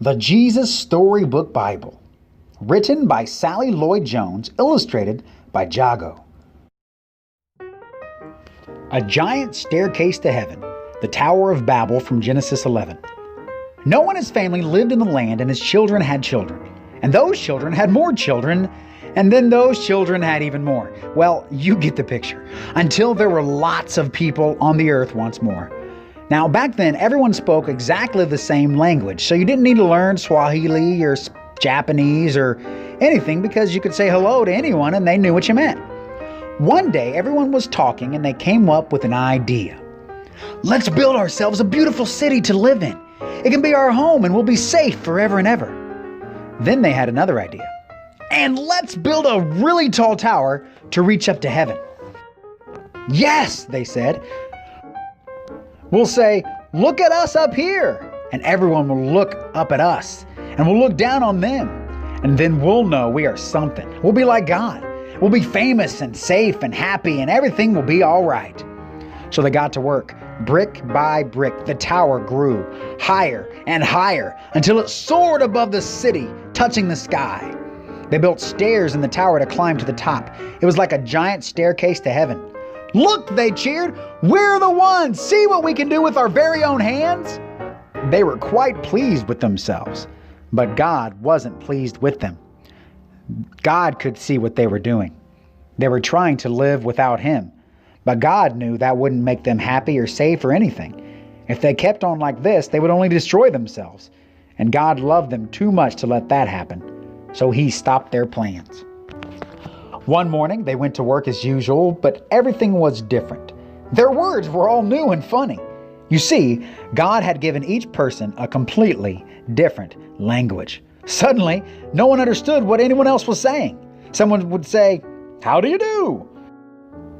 The Jesus Storybook Bible, written by Sally Lloyd Jones, illustrated by Jago. A giant staircase to heaven, the Tower of Babel from Genesis 11. Noah and his family lived in the land, and his children had children. And those children had more children, and then those children had even more. Well, you get the picture. Until there were lots of people on the earth once more. Now, back then, everyone spoke exactly the same language, so you didn't need to learn Swahili or Japanese or anything, because you could say hello to anyone and they knew what you meant. One day, everyone was talking and they came up with an idea. Let's build ourselves a beautiful city to live in. It can be our home and we'll be safe forever and ever. Then they had another idea. And let's build a really tall tower to reach up to heaven. Yes, they said. We'll say, look at us up here. And everyone will look up at us. And we'll look down on them. And then we'll know we are something. We'll be like God. We'll be famous and safe and happy, and everything will be all right. So they got to work. Brick by brick, the tower grew higher and higher until it soared above the city, touching the sky. They built stairs in the tower to climb to the top. It was like a giant staircase to heaven. Look, they cheered, we're the ones! See what we can do with our very own hands? They were quite pleased with themselves, but God wasn't pleased with them. God could see what they were doing. They were trying to live without Him, but God knew that wouldn't make them happy or safe or anything. If they kept on like this, they would only destroy themselves, and God loved them too much to let that happen, so He stopped their plans. One morning, they went to work as usual, but everything was different. Their words were all new and funny. You see, God had given each person a completely different language. Suddenly, no one understood what anyone else was saying. Someone would say, "How do you do?"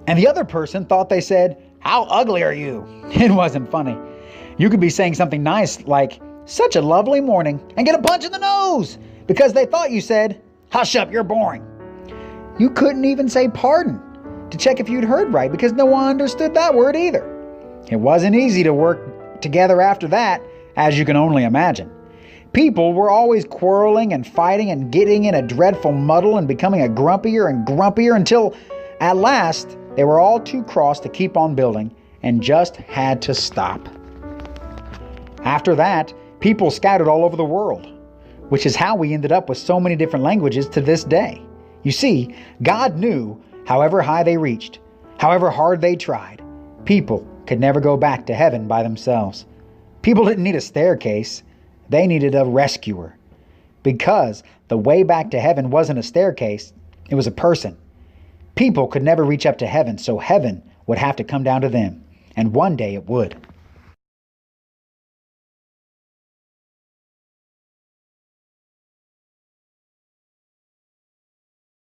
And the other person thought they said, "How ugly are you?" It wasn't funny. You could be saying something nice like, "Such a lovely morning," and get a punch in the nose because they thought you said, "Hush up, you're boring." You couldn't even say pardon to check if you'd heard right because no one understood that word either. It wasn't easy to work together after that, as you can only imagine. People were always quarreling and fighting and getting in a dreadful muddle and becoming grumpier and grumpier until, at last, they were all too cross to keep on building and just had to stop. After that, people scattered all over the world, which is how we ended up with so many different languages to this day. You see, God knew however high they reached, however hard they tried, people could never go back to heaven by themselves. People didn't need a staircase. They needed a rescuer. Because the way back to heaven wasn't a staircase, it was a person. People could never reach up to heaven, so heaven would have to come down to them. And one day it would.